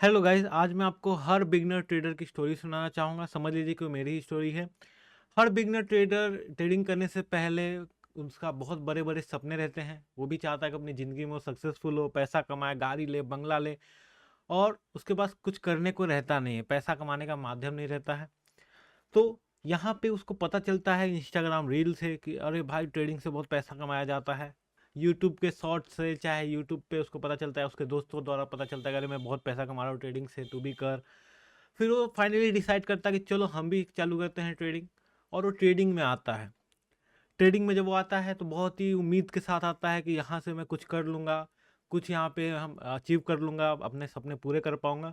Hello guys, आज मैं आपको हर बिगिनर ट्रेडर की स्टोरी सुनाना चाहूँगा। समझ लीजिए कि वो मेरी ही स्टोरी है। हर बिगिनर ट्रेडर ट्रेडिंग करने से पहले उसका बहुत बड़े-बड़े सपने रहते हैं। वो भी चाहता है कि अपनी ज़िंदगी में वो सक्सेसफुल हो, पैसा कमाए, गाड़ी ले, बंगला ले और उसके पास कुछ करने को रहता नहीं है, पैसा कमाने का माध्यम नहीं रहता है। तो यहाँ पे उसको पता चलता है इंस्टाग्राम रील से कि अरे भाई ट्रेडिंग से बहुत पैसा कमाया जाता है। यूट्यूब के शॉर्ट से चाहे यूट्यूब पे उसको पता चलता है, उसके दोस्तों द्वारा पता चलता है कि अरे मैं बहुत पैसा कमा रहा हूँ ट्रेडिंग से, तू भी कर। फिर वो फाइनली डिसाइड करता है कि चलो हम भी चालू करते हैं ट्रेडिंग। और वो ट्रेडिंग में आता है। ट्रेडिंग में जब वो आता है तो बहुत ही उम्मीद के साथ आता है कि यहाँ से मैं कुछ कर लूँगा, कुछ यहाँ पे हम अचीव कर लूँगा, अपने सपने पूरे कर पाऊँगा।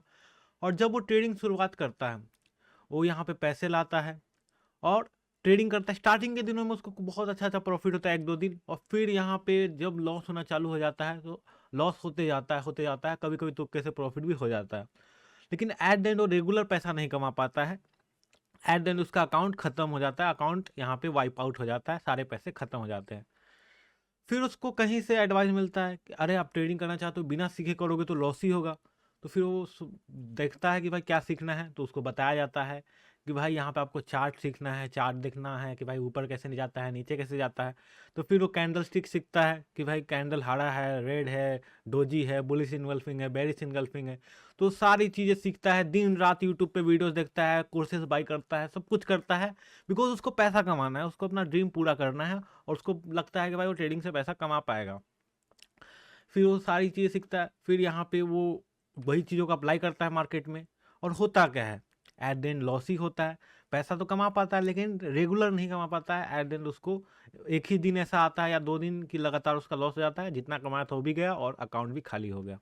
और जब वो ट्रेडिंग शुरुआत करता है, वो यहाँ पे पैसे लाता है और ट्रेडिंग करता है। स्टार्टिंग के दिनों में उसको बहुत अच्छा अच्छा प्रॉफिट होता है, एक दो दिन, और फिर यहाँ पे जब लॉस होना चालू हो जाता है तो लॉस होते जाता है, कभी कभी तुक्के से प्रॉफिट भी हो जाता है। लेकिन एट द एंड वो रेगुलर पैसा नहीं कमा पाता है। एट द एंड उसका अकाउंट खत्म हो जाता है, अकाउंट यहाँ पे वाइप आउट हो जाता है, सारे पैसे खत्म हो जाते हैं। फिर उसको कहीं से एडवाइस मिलता है कि अरे आप ट्रेडिंग करना चाहते हो, बिना सीखे करोगे तो लॉस ही होगा। तो फिर वो देखता है कि भाई क्या सीखना है, तो उसको बताया जाता है कि भाई यहाँ पे आपको चार्ट सीखना है, चार्ट देखना है कि भाई ऊपर कैसे नहीं जाता है, नीचे कैसे जाता है। तो फिर वो कैंडल स्टिक सीखता है कि भाई कैंडल हरा है, रेड है, डोजी है, बुलिश इनगल्फिंग है, बेरिश इनगल्फिंग है। तो सारी चीज़ें सीखता है, दिन रात यूट्यूब पे वीडियोस देखता है, कोर्सेज बाई करता है, सब कुछ करता है। बिकॉज उसको पैसा कमाना है, उसको अपना ड्रीम पूरा करना है और उसको लगता है कि भाई वो ट्रेडिंग से पैसा कमा पाएगा। फिर वो सारी चीज़ें सीखता है, फिर यहाँ पे वो वही चीज़ों को अप्लाई करता है मार्केट में। और होता क्या है, एट द एंड लॉस ही होता है। पैसा तो कमा पाता है लेकिन रेगुलर नहीं कमा पाता है। एट द एंड उसको एक ही दिन ऐसा आता है या दो दिन की लगातार उसका लॉस हो जाता है, जितना कमाया था वो भी गया और अकाउंट भी खाली हो गया।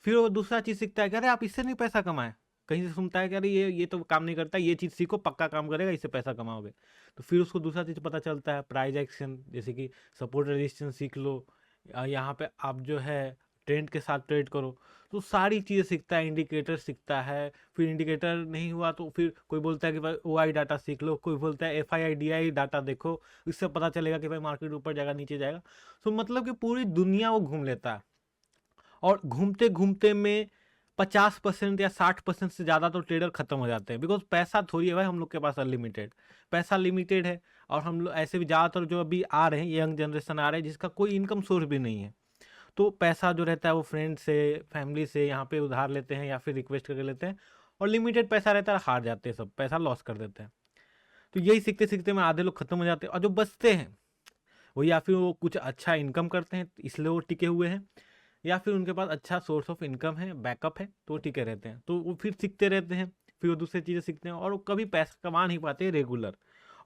फिर वो दूसरा चीज़ सीखता है कि अरे आप इससे नहीं पैसा कमाए। कहीं से सुनता है कि अरे ये तो काम नहीं करता, ये चीज़ सीखो, पक्का काम करेगा, इससे पैसा कमाओगे। तो फिर उसको दूसरा चीज़ पता चलता है, प्राइस एक्शन, जैसे कि सपोर्ट रेजिस्टेंस सीख लो, यहाँ पे आप जो है ट्रेंड के साथ ट्रेड करो। तो सारी चीज़ें सीखता है, इंडिकेटर सीखता है। फिर इंडिकेटर नहीं हुआ तो फिर कोई बोलता है कि भाई ओ आई डाटा सीख लो, कोई बोलता है F I I D I data देखो, इससे पता चलेगा कि भाई मार्केट ऊपर जाएगा नीचे जाएगा। तो मतलब कि पूरी दुनिया वो घूम लेता है। और घूमते घूमते में 50% या 60% से ज़्यादा तो ट्रेडर खत्म हो जाते हैं। बिकॉज पैसा थोड़ी है भाई हम लोग के पास, अनलिमिटेड पैसा लिमिटेड है। और हम लोग ऐसे भी ज़्यादातर जो अभी आ रहे हैं, यंग जनरेशन आ रहे हैं जिसका कोई इनकम सोर्स भी नहीं है। तो पैसा जो रहता है वो फ्रेंड से, फैमिली से यहाँ पे उधार लेते हैं या फिर रिक्वेस्ट करके लेते हैं। और लिमिटेड पैसा रहता है, हार जाते हैं, सब पैसा लॉस कर देते हैं। तो यही सीखते सीखते में आधे लोग खत्म हो जाते हैं, और जो बचते हैं वो या फिर वो कुछ अच्छा इनकम करते हैं इसलिए वो टिके हुए हैं, या फिर उनके पास अच्छा सोर्स ऑफ इनकम है, बैकअप है, तो वो टिके रहते हैं। तो वो फिर सीखते रहते हैं, फिर वो दूसरी चीज़ें सीखते हैं और वो कभी पैसा कमा नहीं पाते रेगुलर।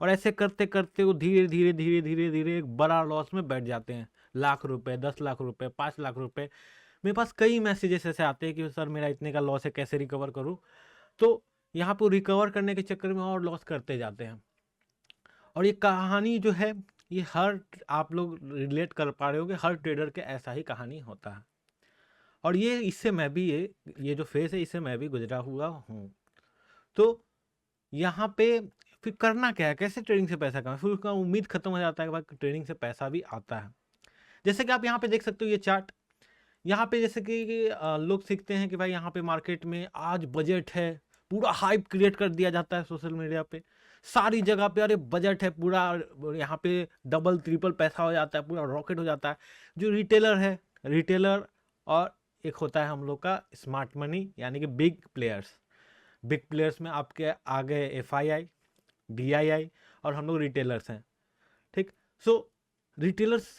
और ऐसे करते करते वो धीरे धीरे धीरे धीरे धीरे एक बड़ा लॉस में बैठ जाते हैं। लाख रुपए, 10 लाख रुपए, 5 लाख रुपए। मेरे पास कई मैसेजेस ऐसे आते हैं कि सर मेरा इतने का लॉस है, कैसे रिकवर करूँ। तो यहाँ पे रिकवर करने के चक्कर में और लॉस करते जाते हैं। और ये कहानी जो है, ये हर आप लोग रिलेट कर पा रहे होगे, हर ट्रेडर के ऐसा ही कहानी होता है। और ये इससे मैं भी ये जो फेस है इससे मैं भी गुजरा हुआ हूँ। तो यहाँ पे फिर करना क्या है, कैसे ट्रेडिंग से पैसा कमाए। फिर उसका उम्मीद खत्म हो जाता है कि भाई ट्रेडिंग से पैसा भी आता है। जैसे कि आप यहाँ पे देख सकते हो ये चार्ट। यहाँ पे जैसे कि लोग सीखते हैं कि भाई यहाँ पे मार्केट में आज बजट है, पूरा हाइप क्रिएट कर दिया जाता है सोशल मीडिया पे। सारी जगह पे अरे बजट है पूरा, यहाँ पे डबल ट्रिपल पैसा हो जाता है, पूरा रॉकेट हो जाता है। जो रिटेलर है, रिटेलर, और एक होता है हम लोग का स्मार्ट मनी, यानी कि बिग प्लेयर्स। बिग प्लेयर्स में आपके आगे F I I, D I आई, और हम लोग रिटेलर्स हैं। ठीक। सो रिटेलर्स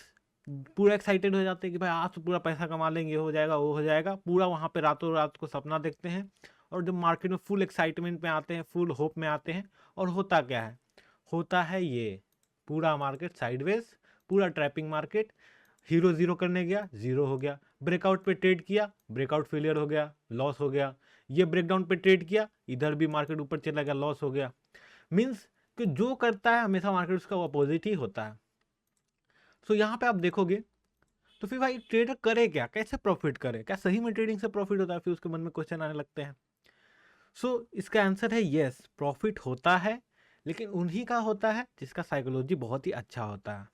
पूरा एक्साइटेड हो जाते हैं कि भाई आज तो पूरा पैसा कमा लेंगे, ये हो जाएगा वो हो जाएगा, पूरा वहाँ पे रातों रात को सपना देखते हैं। और जब मार्केट में फुल एक्साइटमेंट में आते हैं, फुल होप में आते हैं, और होता क्या है, होता है ये पूरा मार्केट साइडवेज, पूरा ट्रैपिंग मार्केट। हीरो जीरो करने गया, जीरो हो गया। ब्रेकआउट पे ट्रेड किया, ब्रेकआउट फेलियर हो गया, लॉस हो गया। ये ब्रेकडाउन पे ट्रेड किया, इधर भी मार्केट ऊपर चला गया, लॉस हो गया। मीन्स कि जो करता है हमेशा मार्केट उसका अपोजिट ही होता है। सो यहाँ पे आप देखोगे तो फिर भाई ट्रेडर करे क्या, कैसे प्रॉफिट करे, क्या सही में ट्रेडिंग से प्रॉफिट होता है, फिर उसके मन में क्वेश्चन आने लगते हैं। सो इसका आंसर है यस, प्रॉफिट होता है, लेकिन उन्हीं का होता है जिसका साइकोलॉजी बहुत ही अच्छा होता है।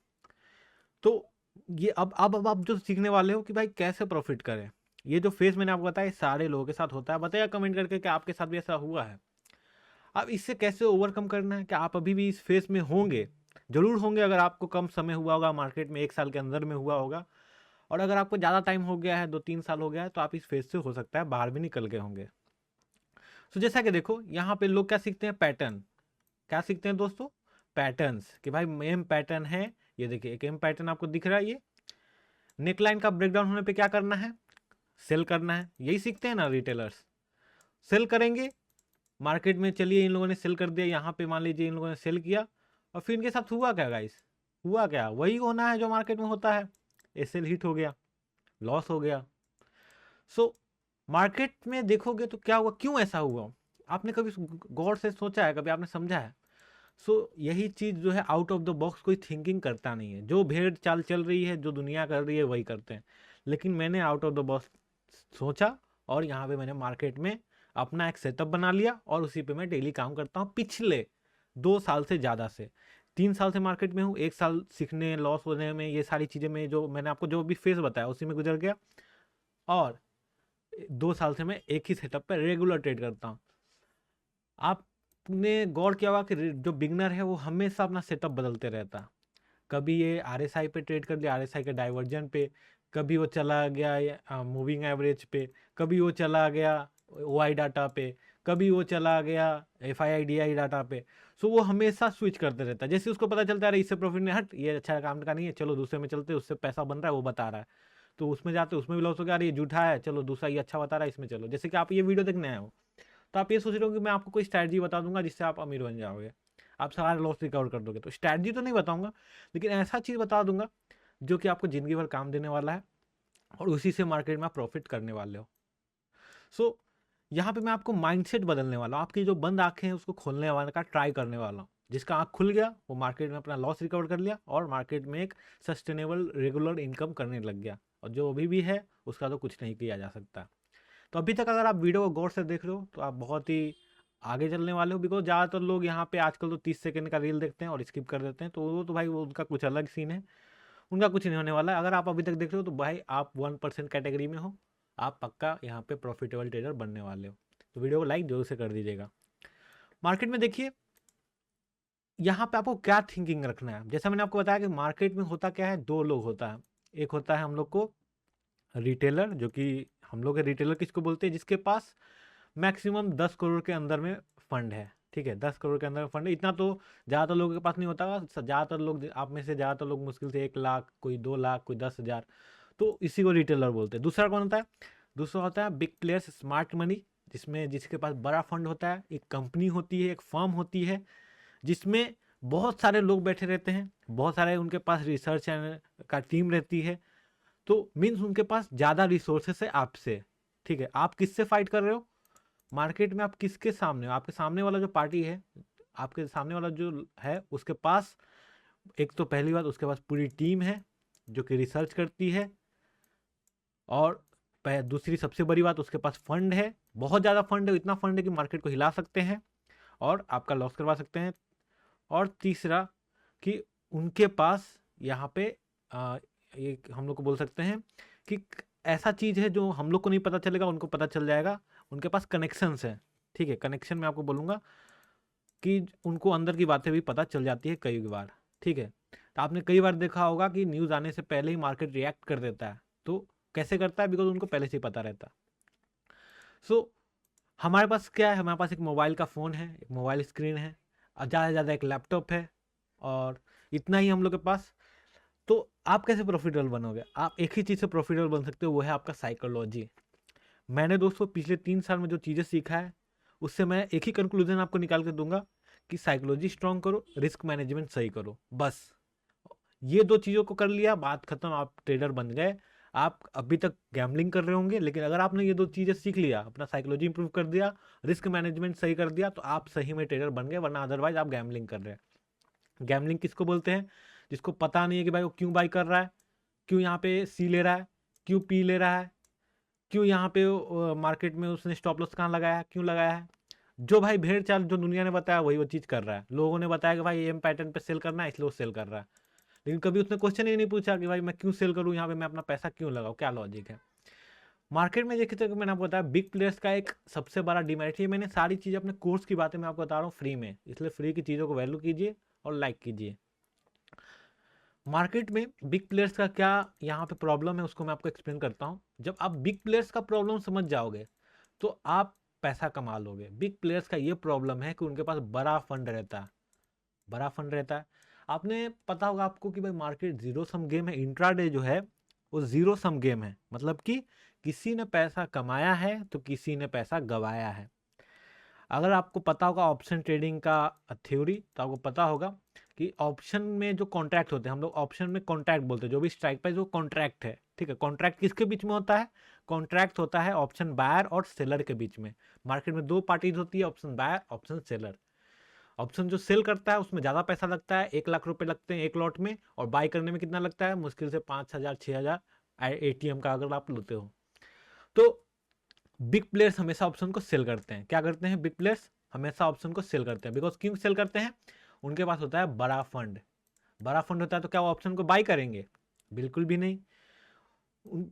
तो ये अब आप जो सीखने वाले हो कि भाई कैसे प्रॉफिट करें, ये जो फेस मैंने आपको बताया सारे लोगों के साथ होता है। बताइए कमेंट करके कि आपके साथ भी ऐसा हुआ है। अब इससे कैसे ओवरकम करना है, क्या आप अभी भी इस फेस में होंगे? जरूर होंगे, अगर आपको कम समय हुआ होगा मार्केट में, 1 साल के अंदर में हुआ होगा, और अगर आपको ज़्यादा टाइम हो गया है, 2-3 साल हो गया है, तो आप इस फेस से हो सकता है बाहर भी निकल गए होंगे। तो जैसा कि देखो यहाँ पे लोग क्या सीखते हैं, पैटर्न। क्या सीखते हैं दोस्तों? पैटर्न्स, कि भाई एम पैटर्न है, ये देखिए एक एम पैटर्न आपको दिख रहा है, ये नेकलाइन का ब्रेकडाउन होने पे क्या करना है, सेल करना है। यही सीखते हैं ना रिटेलर्स, सेल करेंगे मार्केट में। चलिए इन लोगों ने सेल कर दिया, यहाँ पे मान लीजिए इन लोगों ने सेल किया, और फिर इनके साथ हुआ क्या गाइस? हुआ क्या? वही होना है जो मार्केट में होता है, एसएल हिट हो गया, लॉस हो गया। सो मार्केट में देखोगे तो क्या हुआ, क्यों ऐसा हुआ? आपने कभी गौर से सोचा है, कभी आपने समझा है? यही चीज़ जो है, आउट ऑफ द बॉक्स कोई थिंकिंग करता नहीं है। जो भेड़ चाल चल रही है, जो दुनिया कर रही है, वही करते हैं। लेकिन मैंने आउट ऑफ द बॉक्स सोचा, और यहाँ पे मैंने मार्केट में अपना एक सेटअप बना लिया, और उसी पे मैं डेली काम करता हूँ पिछले 2 साल से ज़्यादा से। 3 साल से मार्केट में हूँ, 1 साल सीखने, लॉस होने में, ये सारी चीज़ें में, जो मैंने आपको जो भी फेस बताया उसी में गुजर गया, और 2 साल से मैं एक ही सेटअप पे रेगुलर ट्रेड करता हूँ। आपने गौर किया होगा कि जो बिगनर है वो हमेशा अपना सेटअप बदलते रहता है। कभी ये आरएसआई पे ट्रेड कर लिया, आरएसआई के डाइवर्जन पे, कभी वो चला गया मूविंग एवरेज पे, कभी वो चला गया ओआई डाटा पे, कभी वो चला गया एफआईआई डीआई डाटा पे। वो हमेशा स्विच करते रहता है। जैसे उसको पता चलता है इससे प्रॉफिट नहीं, हट ये अच्छा काम का नहीं है, चलो दूसरे में चलते, उससे पैसा बन रहा है, वो बता रहा है, तो उसमें जाते, उसमें भी लॉस हो गया, अरे ये झूठा है, चलो दूसरा ये अच्छा बता रहा है, इसमें चलो। जैसे कि आप ये वीडियो देखने आए हो, तो आप ये सोच रहे हो कि मैं आपको कोई स्ट्रैटेजी बता दूंगा जिससे आप अमीर बन जाओगे, आप सारा लॉस रिकवर कर दोगे। तो स्ट्रैटेजी तो नहीं बताऊंगा, लेकिन ऐसा चीज़ बता दूंगा जो कि आपको ज़िंदगी भर काम देने वाला है, और उसी से मार्केट में आप प्रॉफिट करने वाले हो। यहाँ पे मैं आपको माइंडसेट बदलने वाला हूँ, आपकी जो बंद आंखें हैं उसको खोलने वाला का ट्राई करने वाला हूँ। जिसका आँख खुल गया वो मार्केट में अपना लॉस रिकवर कर लिया, और मार्केट में एक सस्टेनेबल रेगुलर इनकम करने लग गया, और जो अभी भी है उसका तो कुछ नहीं किया जा सकता। तो अभी तक अगर आप वीडियो को गौर से देख रहे हो तो आप बहुत ही आगे चलने वाले हो, बिकॉज ज़्यादातर लोग यहाँ पे आजकल तो 30 सेकंड का रील देखते हैं और स्किप कर देते हैं, तो वो तो भाई वो उनका कुछ अलग सीन है, उनका कुछ नहीं होने वाला है। अगर आप अभी तक देख रहे हो तो भाई आप 1% कैटेगरी में हो, आप पक्का यहाँ पे प्रॉफिटेबल ट्रेडर बनने वाले हो। तो वीडियो को लाइक जरूर से कर दीजिएगा। मार्केट में देखिए यहाँ पे आपको क्या थिंकिंग रखना है। जैसा मैंने आपको बताया कि मार्केट में होता क्या है, 2 लोग होता है। एक होता है हम लोग को रिटेलर, जो कि हम लोग रिटेलर किसको बोलते हैं, जिसके पास मैक्सिमम 10 करोड़ के अंदर में फंड है। ठीक है, 10 करोड़ के अंदर फंड है, इतना तो ज़्यादातर लोगों के पास नहीं होता। ज़्यादातर लोग, आप में से ज़्यादातर लोग मुश्किल से 1 लाख, कोई 2 लाख, कोई 10,000, तो इसी को रिटेलर बोलते हैं। दूसरा कौन होता है? दूसरा होता है बिग प्लेयर्स, स्मार्ट मनी, जिसमें जिसके पास बड़ा फंड होता है, एक कंपनी होती है, एक फर्म होती है, जिसमें बहुत सारे लोग बैठे रहते हैं, बहुत सारे उनके पास रिसर्च का टीम रहती है। तो मीन्स उनके पास ज़्यादा रिसोर्सेस है आपसे। ठीक है, आप किससे फाइट कर रहे हो मार्केट में? आप किसके सामने हो? आपके सामने वाला जो पार्टी है, आपके सामने वाला जो है, उसके पास एक तो पहली बात उसके पास पूरी टीम है जो कि रिसर्च करती है, और दूसरी सबसे बड़ी बात उसके पास फंड है, बहुत ज़्यादा फंड है, इतना फंड है कि मार्केट को हिला सकते हैं और आपका लॉस करवा सकते हैं। और तीसरा कि उनके पास यहाँ पे ये हम लोग को बोल सकते हैं कि ऐसा चीज़ है जो हम लोग को नहीं पता चलेगा, उनको पता चल जाएगा, उनके पास कनेक्शंस हैं। ठीक है, कनेक्शन में आपको बोलूँगा कि उनको अंदर की बातें भी पता चल जाती है कई बार। ठीक है, तो आपने कई बार देखा होगा कि न्यूज़ आने से पहले ही मार्केट रिएक्ट कर देता है। तो कैसे करता है? बिकॉज उनको पहले से ही पता रहता है। हमारे पास क्या है? हमारे पास एक मोबाइल का फ़ोन है, एक मोबाइल स्क्रीन है, और ज़्यादा से ज़्यादा एक लैपटॉप है, और इतना ही हम लोग के पास। तो आप कैसे प्रॉफिटेबल बनोगे? आप एक ही चीज़ से प्रॉफिटेबल बन सकते हो, वो है आपका साइकोलॉजी। मैंने दोस्तों पिछले 3 साल में जो चीज़ें सीखा है, उससे मैं एक ही कंक्लूजन आपको निकाल कर दूंगा कि साइकोलॉजी स्ट्रांग करो, रिस्क मैनेजमेंट सही करो, बस। ये 2 चीज़ों को कर लिया, बात खत्म, आप ट्रेडर बन गए। आप अभी तक गैम्बलिंग कर रहे होंगे, लेकिन अगर आपने ये 2 चीज़ें सीख लिया, अपना साइकोलॉजी इंप्रूव कर दिया, रिस्क मैनेजमेंट सही कर दिया, तो आप सही में ट्रेडर बन गए, वरना अदरवाइज आप गैम्बलिंग कर रहे हैं। गैम्बलिंग किसको बोलते हैं? जिसको पता नहीं है कि भाई वो क्यों बाई कर रहा है, क्यों यहाँ पे सी ले रहा है, क्यों पी ले रहा है, क्यों यहाँ पे मार्केट में उसने स्टॉप लॉस कहाँ लगाया है, क्यों लगाया है। जो भाई भेड़ चाल जो दुनिया ने बताया वही वो चीज़ कर रहा है। लोगों ने बताया कि भाई एम पैटर्न पे सेल करना है, इसलिए वो सेल कर रहा है, लेकिन कभी उसने क्वेश्चन ही नहीं पूछा कि भाई मैं क्यों सेल करूं, यहाँ पे मैं अपना पैसा क्यों लगाऊं, क्या लॉजिक है। मार्केट में देखिए तो मैंने आपको बताया बिग प्लेयर्स का एक सबसे बड़ा डिमेरिट है, मैंने सारी चीज़ें अपने कोर्स की बातें मैं आपको बता रहा हूँ फ्री में, इसलिए फ्री की चीज़ों को वैल्यू कीजिए और लाइक कीजिए। मार्केट में बिग प्लेयर्स का क्या यहाँ पे प्रॉब्लम है उसको मैं आपको एक्सप्लेन करता हूँ। जब आप बिग प्लेयर्स का प्रॉब्लम समझ जाओगे तो आप पैसा कमा लोगे। बिग प्लेयर्स का ये प्रॉब्लम है कि उनके पास बड़ा फंड रहता है, बड़ा फंड रहता है। आपने पता होगा आपको कि भाई मार्केट जीरो सम गेम है, इंट्राडे जो है वो जीरो सम गेम है, मतलब कि किसी ने पैसा कमाया है तो किसी ने पैसा गवाया है। अगर आपको पता होगा ऑप्शन ट्रेडिंग का थ्योरी तो आपको पता होगा कि ऑप्शन में जो कॉन्ट्रैक्ट होते हैं, हम लोग ऑप्शन में कॉन्ट्रैक्ट बोलते हैं, जो भी स्ट्राइक प्राइस वो कॉन्ट्रैक्ट है, ठीक है। कॉन्ट्रैक्ट किसके बीच में होता है? कॉन्ट्रैक्ट होता है ऑप्शन बायर और सेलर के बीच में। मार्केट में दो पार्टीज होती है, option buyer, option seller. Option जो सेल करता है उसमें ज़्यादा पैसा लगता है, 1 लाख रुपए लगते हैं एक लॉट में, और बाई करने में कितना लगता है? मुश्किल से 5,000 6,000 एटीएम का अगर आप लेते हो तो। बिग प्लेयर्स हमेशा ऑप्शन को सेल करते हैं। क्या करते हैं बिग प्लेयर्स? हमेशा ऑप्शन को सेल करते हैं। बिकॉज क्यों सेल करते हैं? उनके पास होता है बड़ा फंड। बड़ा फंड होता है तो क्या वो ऑप्शन को बाई करेंगे? बिल्कुल भी नहीं।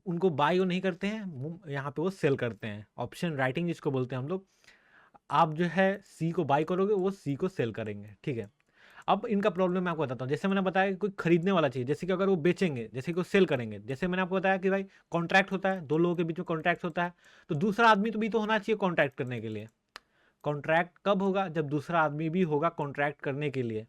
उनको बाई वो नहीं करते हैं, यहाँ पे वो सेल करते हैं। ऑप्शन राइटिंग जिसको बोलते हैं हम लोग। आप जो है सी को बाई करोगे, वो सी को सेल करेंगे, ठीक है। अब इनका प्रॉब्लम मैं आपको बताता हूँ। जैसे मैंने बताया कि कोई खरीदने वाला चाहिए, जैसे कि अगर वो बेचेंगे, जैसे कि वो सेल करेंगे, जैसे मैंने आपको बताया कि भाई कॉन्ट्रैक्ट होता है, दो लोगों के बीच में कॉन्ट्रैक्ट होता है, तो दूसरा आदमी तो भी तो होना चाहिए कॉन्ट्रैक्ट करने के लिए। कॉन्ट्रैक्ट कब होगा? जब दूसरा आदमी भी होगा कॉन्ट्रैक्ट करने के लिए।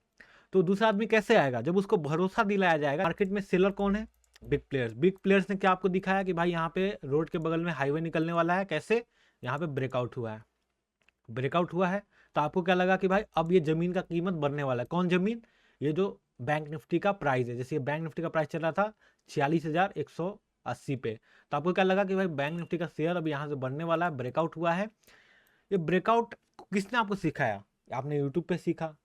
तो दूसरा आदमी कैसे आएगा? जब उसको भरोसा दिलाया जाएगा। मार्केट में सेलर कौन है? Big players. बिग प्लेयर्स ने क्या आपको दिखाया कि भाई यहाँ पे रोड के बगल में हाईवे निकलने वाला है। कैसे? यहाँ पे ब्रेकआउट हुआ है। ब्रेकआउट हुआ है तो आपको क्या लगा कि भाई अब ये जमीन का कीमत बढ़ने वाला है। कौन जमीन? ये जो बैंक निफ्टी का प्राइस है, जैसे बैंक निफ्टी का प्राइस चल रहा था 46,180 पे, तो आपको क्या लगा कि भाई बैंक निफ्टी का शेयर अब यहाँ से बढ़ने वाला है, ब्रेकआउट हुआ है। ये ब्रेकआउट किसने आपको सिखाया? आपने यूट्यूब पे सीखा,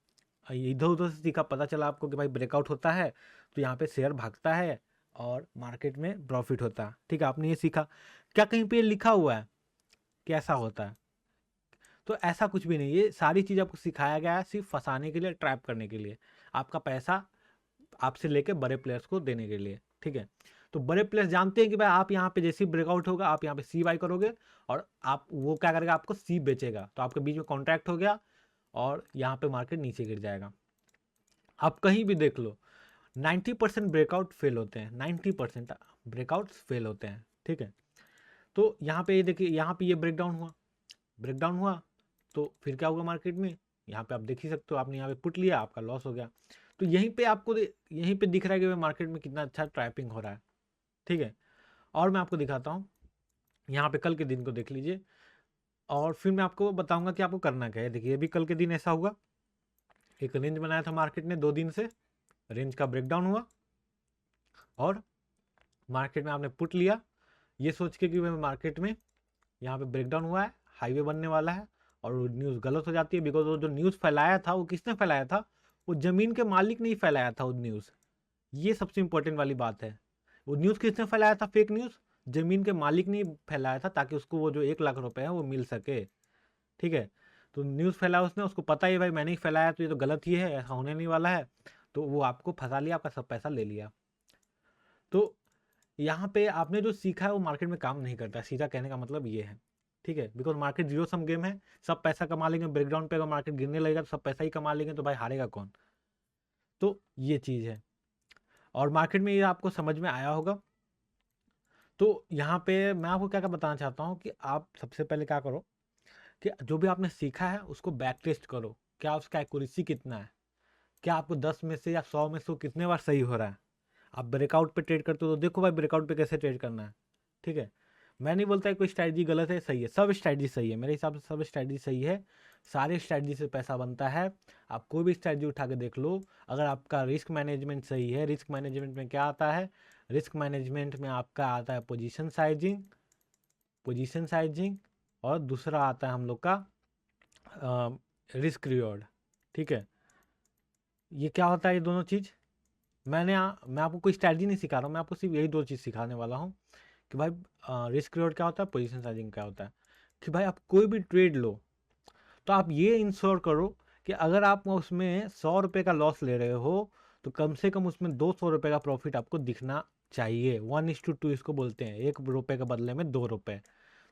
इधर उधर से सीखा, पता चला आपको कि भाई ब्रेकआउट होता है तो यहाँ पे शेयर भागता है और मार्केट में प्रॉफिट होता है, ठीक है। आपने ये सीखा। क्या कहीं पे लिखा हुआ है कि ऐसा होता है? तो ऐसा कुछ भी नहीं। ये सारी चीज़ आपको सिखाया गया है सिर्फ फंसाने के लिए, ट्रैप करने के लिए, आपका पैसा आपसे लेके बड़े प्लेयर्स को देने के लिए, ठीक है। तो बड़े प्लेयर्स जानते हैं कि भाई आप यहाँ पे जैसे ही ब्रेकआउट होगा आप यहाँ पे सी बाई करोगे और आप वो क्या करेगा? आपको सी बेचेगा, तो आपके बीच में कॉन्ट्रैक्ट हो गया और यहाँ पे मार्केट नीचे गिर जाएगा। आप कहीं भी देख लो 90% ब्रेकआउट फेल होते हैं, 90% ब्रेकआउट्स फेल होते हैं, ठीक है। तो यहाँ पे ये देखिए, यहाँ पे ये ब्रेकडाउन हुआ, ब्रेकडाउन हुआ तो फिर क्या होगा मार्केट में? यहाँ पे आप देख ही सकते हो, आपने यहाँ पे पुट लिया, आपका लॉस हो गया। तो यहीं पे आपको यहीं पे दिख रहा है कि मार्केट में कितना अच्छा ट्रैपिंग हो रहा है, ठीक है। और मैं आपको दिखाता हूँ, यहाँ पे कल के दिन को देख लीजिए और फिर मैं आपको बताऊंगा कि आपको करना क्या है। देखिए अभी कल के दिन ऐसा हुआ, एक रेंज बनाया था मार्केट ने 2 दिन से, रेंज का ब्रेकडाउन हुआ और मार्केट में आपने पुट लिया ये सोच के कि मार्केट में यहाँ पे ब्रेकडाउन हुआ है, हाईवे बनने वाला है, और न्यूज़ गलत हो जाती है। बिकॉज वो जो न्यूज़ फैलाया था वो किसने फैलाया था? वो जमीन के मालिक नहीं फैलाया था वो न्यूज़। ये सबसे इंपॉर्टेंट वाली बात है। वो न्यूज़ किसने फैलाया था? फेक न्यूज़ जमीन के मालिक ने फैलाया था, ताकि उसको वो जो 1 लाख रुपए है वो मिल सके, ठीक है। तो न्यूज़ फैलाया उसने, उसको पता ही भाई मैंने ही फैलाया तो ये तो गलत ही है, ऐसा होने नहीं वाला है, तो वो आपको फंसा लिया, आपका सब पैसा ले लिया। तो यहाँ पे आपने जो सीखा है वो मार्केट में काम नहीं करता, सीधा कहने का मतलब ये है, ठीक है। Because market zero sum game है, सब पैसा कमा लेंगे, ब्रेकडाउन पे अगर मार्केट गिरने लगेगा तो सब पैसा ही कमा लेंगे, तो भाई हारेगा कौन? तो ये चीज़ है और मार्केट में ये आपको समझ में आया होगा। तो यहाँ पे मैं आपको क्या क्या बताना चाहता हूँ कि आप सबसे पहले क्या करो कि जो भी आपने सीखा है उसको बैक टेस्ट करो, क्या उसका एक्यूरेसी कितना है, क्या आपको 10 में से या 100 में से कितने बार सही हो रहा है। आप ब्रेकआउट पे ट्रेड करते हो तो देखो भाई ब्रेकआउट पे कैसे ट्रेड करना है, ठीक है। मैं नहीं बोलता है कोई स्ट्रैटेजी गलत है, सही है, सब स्ट्रैटेजी सही है, मेरे हिसाब से सब स्ट्रैटेजी सही है। सारे स्ट्रैटेजी से पैसा बनता है। आप कोई भी स्ट्रैटेजी उठा के देख लो, अगर आपका रिस्क मैनेजमेंट सही है। रिस्क मैनेजमेंट में क्या आता है? रिस्क मैनेजमेंट में आपका आता है पोजीशन साइजिंग, पोजीशन साइजिंग, और दूसरा आता है हम लोग का रिस्क रिवॉर्ड, ठीक है। ये क्या होता है ये दोनों चीज़? मैं आपको कोई स्ट्रैटेजी नहीं सिखा रहा हूँ, मैं आपको सिर्फ यही दो चीज़ सिखाने वाला हूँ कि भाई रिस्क रिवॉर्ड क्या होता है, पोजीशन साइजिंग क्या होता है। कि भाई आप कोई भी ट्रेड लो तो आप ये इंश्योर करो कि अगर आप उसमें 100 रुपये का लॉस ले रहे हो तो कम से कम उसमें 200 रुपये का प्रॉफिट आपको दिखना चाहिए। 1:2 इसको बोलते हैं, 1 रुपये के बदले में 2 रुपये।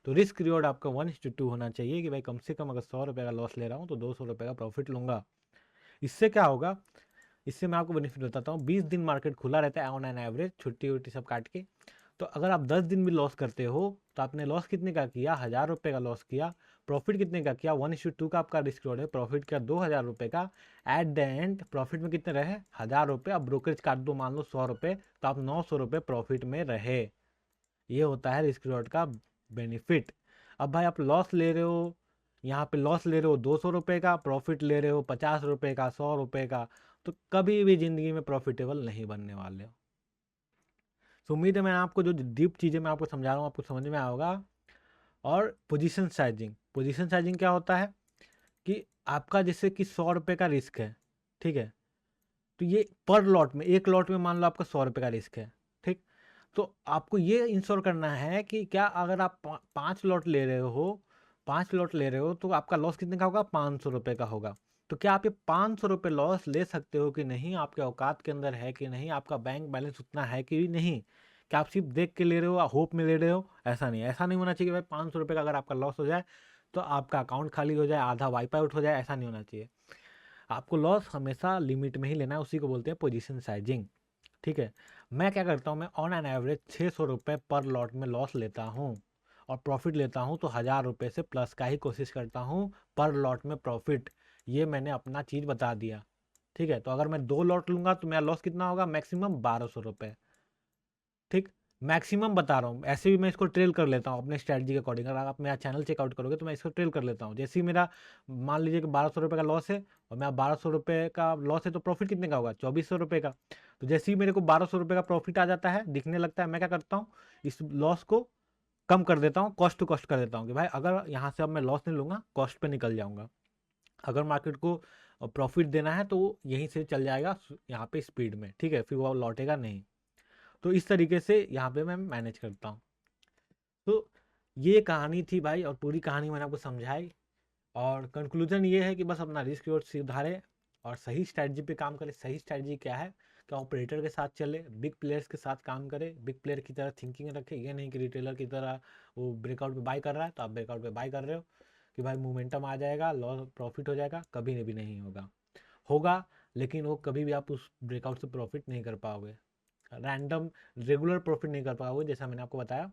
तो रिस्क रिवॉर्ड आपका 1:2 होना चाहिए कि भाई कम से कम अगर 100 रुपये का लॉस ले रहा हूँ तो 200 रुपये का प्रॉफिट लूँगा। इससे क्या होगा, इससे मैं आपको बेनिफिट बताता हूँ। 20 दिन मार्केट खुला रहता है ऑन एन एवरेज, छुट्टी वुट्टी सब काट के। तो अगर आप 10 दिन भी लॉस करते हो तो आपने लॉस कितने का किया, 1,000 रुपये का लॉस किया। प्रॉफिट कितने का किया, 1:2 का आपका रिस्क रिवॉर्ड है, प्रॉफिट किया 2,000 रुपये का। एट द एंड प्रॉफिट में कितने रहे, 1,000 रुपये। अब ब्रोकरेज काट दो मान लो 100 रुपये, तो आप 900 रुपये प्रॉफिट में रहे। ये होता है रिस्क रिवॉर्ड का बेनिफिट। अब भाई आप लॉस ले रहे हो, यहाँ पे लॉस ले रहे हो 200 रुपये का, प्रॉफिट ले रहे हो 50 रुपये का, 100 रुपये का, तो कभी भी ज़िंदगी में प्रॉफिटेबल नहीं बनने वाले हो। तो उम्मीद है मैं आपको जो डीप चीज़ें मैं आपको समझा रहा हूँ आपको समझ में आया होगा। और पोजीशन साइजिंग क्या होता है कि आपका जैसे कि 100 रुपये का रिस्क है, ठीक है। तो ये पर लॉट में, एक लॉट में मान लो आपका 100 रुपये का रिस्क है, ठीक। तो आपको ये इंश्योर करना है कि क्या अगर आप 5 लॉट ले रहे हो, 5 लॉट ले रहे हो तो आपका लॉस कितने का होगा, 500 रुपये का होगा। तो क्या आप ये 500 रुपये लॉस ले सकते हो कि नहीं, आपके औकात के अंदर है कि नहीं, आपका बैंक बैलेंस उतना है कि नहीं। क्या आप सिर्फ देख के ले रहे हो, होप में ले रहे हो, ऐसा नहीं होना चाहिए भाई 500 रुपये का अगर आपका लॉस हो जाए तो आपका अकाउंट खाली हो जाए, आधा वाइप आउट हो जाए, ऐसा नहीं होना चाहिए। आपको लॉस हमेशा लिमिट में ही लेना है, उसी को बोलते हैं पोजीशन साइजिंग, ठीक है। मैं क्या करता हूँ, मैं ऑन एन एवरेज 600 रुपये पर लॉट में लॉस लेता हूँ और प्रॉफिट लेता हूँ तो 1,000 रुपये से प्लस का ही कोशिश करता हूँ पर लॉट में प्रॉफिट। ये मैंने अपना चीज़ बता दिया, ठीक है। तो अगर मैं 2 लॉट लूँगा तो मेरा लॉस कितना होगा, मैक्सिमम 1,200 रुपये, ठीक। मैक्सिमम बता रहा हूँ, ऐसे भी मैं इसको ट्रेल कर लेता हूँ अपने स्ट्रैटेजी के अकॉर्डिंग। अगर आप मेरा चैनल चेकआउट करोगे तो मैं इसको ट्रेल कर लेता हूँ। जैसे ही मेरा मान लीजिए कि 1,200 रुपये का लॉस है और मेरा 1,200 रुपये का लॉस है तो प्रॉफिट कितने का होगा, 2,400 रुपये का। तो जैसे ही मेरे को 1,200 रुपये का प्रॉफिट आ जाता है, दिखने लगता है, मैं क्या करता हूँ, इस लॉस को कम कर देता हूँ, कॉस्ट टू कॉस्ट कर देता हूँ कि भाई अगर यहाँ से अब मैं लॉस नहीं लूँगा, कॉस्ट पे निकल जाऊँगा। अगर मार्केट को प्रॉफिट देना है तो वो यहीं से चल जाएगा यहाँ पे स्पीड में, ठीक है, फिर वो लौटेगा नहीं। तो इस तरीके से यहाँ पे मैं मैनेज करता हूँ। तो ये कहानी थी भाई, और पूरी कहानी मैंने आपको समझाई। और कंक्लूजन ये है कि बस अपना रिस्क रिवॉर्ड सुधारे और सही स्ट्रैटेजी पे काम करे। सही स्ट्रैटेजी क्या है कि ऑपरेटर के साथ चले, बिग प्लेयर्स के साथ काम करे, बिग प्लेयर की तरह थिंकिंग रखे। ये नहीं कि रिटेलर की तरह वो ब्रेकआउट पे बाय कर रहा है तो आप ब्रेकआउट पे बाय कर रहे हो कि भाई मोमेंटम आ जाएगा, लॉस प्रॉफिट हो जाएगा। कभी भी नहीं होगा, होगा लेकिन वो कभी भी आप उस ब्रेकआउट से प्रॉफिट नहीं कर पाओगे, रैंडम रेगुलर प्रॉफिट नहीं कर पाओगे जैसा मैंने आपको बताया।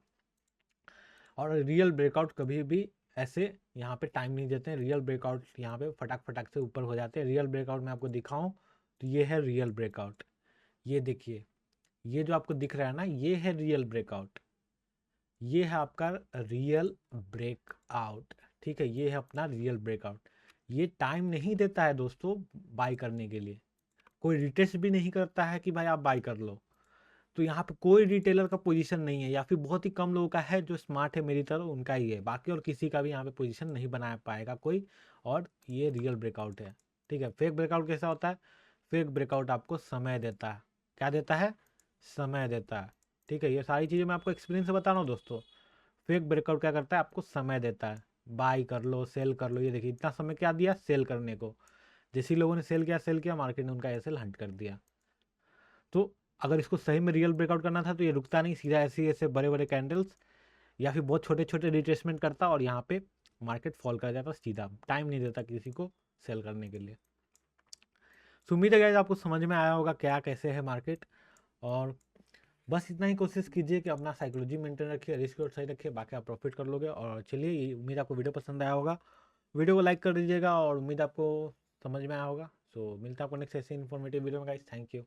और रियल ब्रेकआउट कभी भी ऐसे यहाँ पे टाइम नहीं देते हैं। रियल ब्रेकआउट यहाँ पे फटाक फटाक से ऊपर हो जाते हैं। रियल ब्रेकआउट मैं आपको दिखाऊं तो ये है रियल ब्रेकआउट। ये देखिए, ये जो आपको दिख रहा है ना, ये है रियल ब्रेकआउट। ये है आपका रियल ब्रेकआउट, ठीक है। ये है अपना रियल ब्रेकआउट। ये टाइम नहीं देता है दोस्तों बाय करने के लिए, कोई रिटेस्ट भी नहीं करता है कि भाई आप बाय कर लो। तो यहाँ पे कोई रिटेलर का पोजीशन नहीं है, या फिर बहुत ही कम लोगों का है जो स्मार्ट है मेरी तरह, उनका ही है। बाकी और किसी का भी यहाँ पे पोजीशन नहीं बना पाएगा कोई। और ये रियल ब्रेकआउट है, ठीक है। फेक ब्रेकआउट कैसा होता है, फेक ब्रेकआउट आपको समय देता है। क्या देता है, समय देता है, ठीक है। ये सारी चीज़ें मैं आपको एक्सपीरियंस से बता रहा हूँ दोस्तों। फेक ब्रेकआउट क्या करता है, आपको समय देता है, बाई कर लो, सेल कर लो। ये देखिए इतना समय क्या दिया सेल करने को। जैसे ही लोगों ने सेल किया मार्केट ने उनका एसएल हंट कर दिया। तो अगर इसको सही में रियल ब्रेकआउट करना था तो ये रुकता नहीं, सीधा ऐसे ऐसे बड़े बड़े कैंडल्स या फिर बहुत छोटे छोटे रिट्रेसमेंट करता और यहाँ पे मार्केट फॉल कर जाता सीधा। टाइम नहीं देता किसी को सेल करने के लिए। तो उम्मीद है गाइस आपको समझ में आया होगा क्या कैसे है मार्केट। और बस इतना ही कोशिश कीजिए कि अपना साइकोलॉजी मेंटेन रखिए, रिस्क और सही रखिए, बाकी आप प्रॉफिट कर लोगे। और चलिए, उम्मीद आपको वीडियो पसंद आया होगा। वीडियो को लाइक कर दीजिएगा और उम्मीद आपको समझ में आया होगा। सो मिलता है आपको नेक्स्ट ऐसे इन्फॉर्मेटिव वीडियो में गाइस। Thank you.